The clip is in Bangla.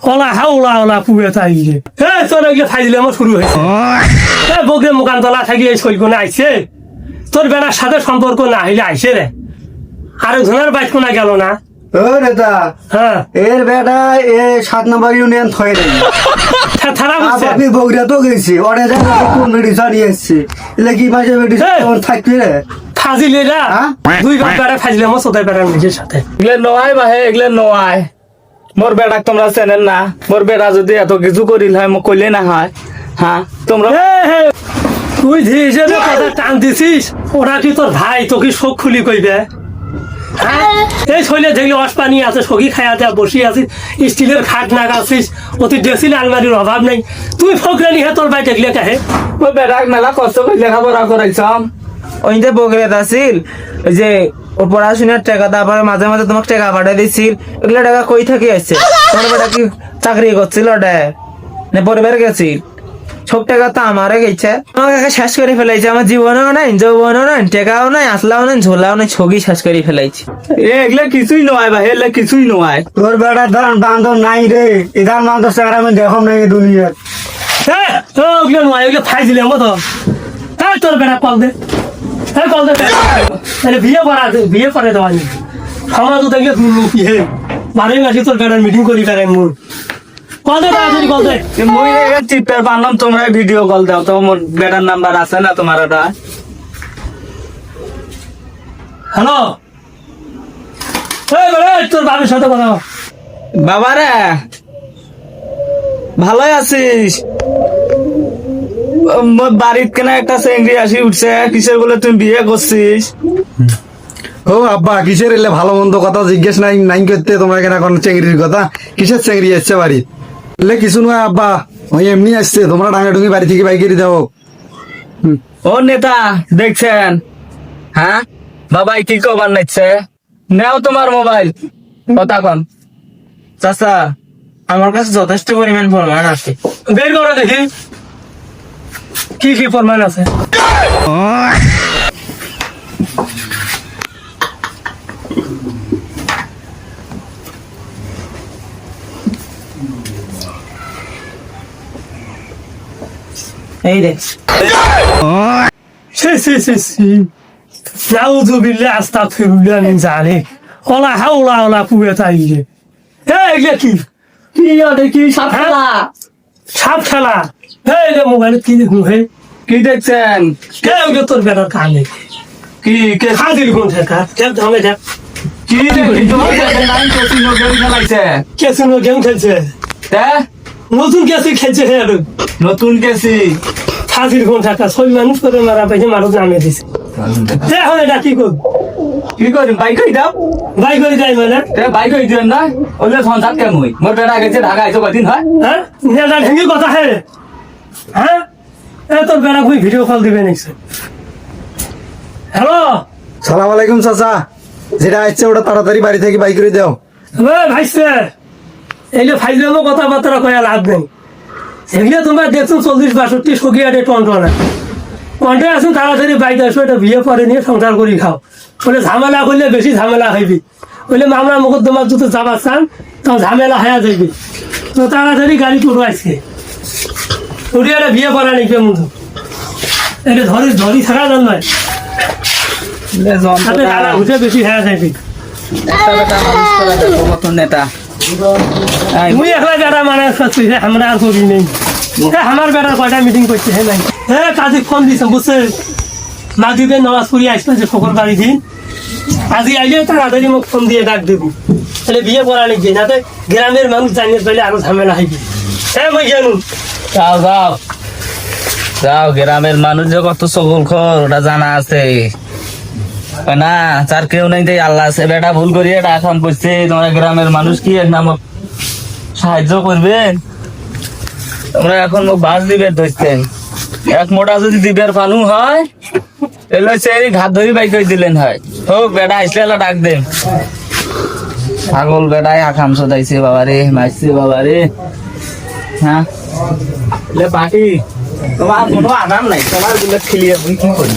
ওলা হাওলা ওলা পুয়ে তাই হে তোর এগুলো ফাইলে আমার শুরু হয়েছে বগরে মুকান তলা থাকি এই শৈলকোনে আইছে তোর বেড়ার সাথে সম্পর্ক না হইলে আইছে রে আর ধনার বাইক কোনা গেল না ও নেতা হ্যাঁ এর বেটা এ 7 নম্বর ইউনিয়ন থয়ে নেই থানা বুঝছে আপনি বগুড়া তো গেছি ওরে জায়গা কোন মেডিসিন নিয়েছি এলে কি মাঝে মেডিসিন থাকবে রে ফাজিলে না দুই বার বেড়া ফাজিলে আমার সোতাই বেড়ার নিজের সাথে এগুলো নয় ভাই এগুলো নয় মোর বেটাক তোমরা চেনেন না মোর বেটা যদি এত কিছু করিল হয় মোক কইলে না হয় হ্যাঁ তোমরা তুই যে হিসেবে কথা টান দিছিস ওরা কি তোর ভাই তোকে শোক খুলি কইবে এই শৈলে দেখলে অসপানি আছে সগি খাইয়াতে বসি আছিস স্টিলের খাট নাগাছিস অতি ড্রেসিং আলমারির অভাব নেই তুই ফকরানি হে তোর ভাই দেখলে কাহে মোর বেটাক মেলা কষ্ট করে লেখাপড়া করাইছাম ওই যে বগরেত আছিল ওই যে ওর পড়াশোনার টাকা তারপরে মাঝে মাঝে তোমাকে টাকা পাঠিয়ে দিচ্ছিল ওগুলো টাকা কই থেকে আসছে তোমার বেটা কি চাকরি করছিল ওটা না পরিবার গেছিল সব টাকা তো আমারে গেছে আমাকে শেষ করে ফেলাইছে আমার জীবনেও নাই যৌবনেও নাই টাকাও নাই আসলাও নাই ঝোলাও নাই ছগি শেষ করে ফেলাইছে এগুলা কিছুই নয় ভাই এগুলা কিছুই নয় তোর বেটা দান বান্ধব নাই রে ইধার বান্ধব সারা আমি দেখম নাই দুনিয়ার হ্যাঁ ওগুলো নয় ওগুলো ফাইজিলে মতো হ্যাঁ তোর বেড়া কল দে হ্যাঁ কল দে তাহলে বিয়ে করে দেওয়া নি সমাজ দেখলে দুর্নীতি হে মারে গাছি তোর বেড়ার মিটিং করি ফেলে মোর কল দে তাড়াতাড়ি কল দে মই চিপের বানলাম তোমরা ভিডিও কল দাও তো মোর বেটার নাম্বার আছে না তোমার ওটা হ্যালো তোর বাবার সাথে কথা বাবা রে ভালোই আছিস মোর বাড়িত কেন একটা চেংড়ি আসি উঠছে কিসের বলে তুমি বিয়ে করছিস ও আব্বা কিসের এলে ভালো মন্দ কথা জিজ্ঞেস নাই নাই করতে তোমরা কেন এখন চেংড়ির কথা কিসের চেংড়ি আসছে বাড়ি এলে কিছু নয় আব্বা ওই এমনি আসছে তোমরা ডাঙা ডুঙি বাড়ি থেকে বাইকেরি দাও ও নেতা দেখছেন হ্যাঁ বাবাই কি কবার নিচ্ছে নেও তোমার মোবাইল কথা কন চাচা আমার কাছে যথেষ্ট পরিমাণ প্রমাণ আছে বের করে দেখি কি কি প্রমাণ আছে এই দেখ নাউযুবিল্লাহ আস্তাগফিরুল্লাহ মিন যালিক ওলা হাওলা ওলা কুওয়াতা ইল্লা এগুলা কি কি দেখি সাপ খেলা সাপ খেলা এই যে মোবাইল কি দেখুন হে কি দেখছেন কেউ তোর বেটার কানে কি কে খাদির কোন থাকা কেউ ধমে যা কি দেখি তোমার নাম কসিনো গেম খেলাইছে কেসিনো গেম খেলছে তে নতুন কেসি খেলছে হে নতুন কেসি খাদির কোন থাকা ছয় মানুষ করে মারা পাইছে মানুষ নামে দিছে এখন এটা কি কর কি করি বাইক হই দাও ভাই করে যাই মানে তে বাইক হই দেন না ওলে সন্তান কেমই মোর বেটা গেছে ঢাকা আইছো কদিন হয় হ্যাঁ নেতা ভেঙে কথা হে হ্যাঁ এ তোর বেড়া কই ভিডিও কল দিবে নিশ্চয় হ্যালো সালাম আলাইকুম চাচা যেটা আসছে ওটা তাড়াতাড়ি বাড়ি থেকে বাইকেরি দাও ভাইছে এইলে ফাইজলামও কথাবার্তা কয়া লাভ নেই এগুলো তোমরা দেখছো 40-62 সকিয়াটে টনটনা কন্টে আসুন তাড়াতাড়ি বাইক আসো এটা বিয়ে পরে নিয়ে সংসার করি খাও বলে ঝামেলা করলে বেশি ঝামেলা হইবি বলে মামলা মোকদ্দমার যদি যাবার চান তো ঝামেলা হয়ে যাইবি তো তাড়াতাড়ি গাড়ি তুলো আজকে উঠে একটা বিয়ে পড়া নাকি মতো এটা ধরি থাকা যান নয় সাথে গাড়া ঘুষে বেশি হয়ে যাইবি নেতা মুই একলা বেড়া মানে করছি আমরা আর করি নেই আমার বেড়ার কয়টা মিটিং করছে হে নাই হ্যাঁ কাজে ফোন দিছে বুঝছে মাগরিবের নামাজ পড়ি আসলে যে শকর বাড়ি দিন আজি আইলে তাড়াতাড়ি মোক ফোন দিয়ে ডাক দেবো তাহলে বিয়ে করা নাকি যাতে গ্রামের মানুষ জানিয়ে পাইলে আরো ঝামেলা হইবে হ্যাঁ মই জানুন যাও যাও যাও গ্রামের মানুষ যে কত সকল খর ওটা জানা আছে না তার কেউ নাই তাই আল্লাহ আছে বেটা ভুল করিয়ে এটা কাম করছে তোমরা গ্রামের মানুষ কি এক নাম সাহায্য করবেন তোমরা এখন মোক বাস দিবেন ধরছেন এক মোটা যদি দিবের পানু হয় এলো সেই ঘাত ধরি বাইক দিলেন হয় হোক বেটা আসলে এলা ডাক দেন ছাগল বেটায় আকাম সদাইছে বাবারে মারছে বাবারে হ্যাঁ পাখি তোমার কোনো আরাম নাই তোমার গুলো খেলিয়ে কি করি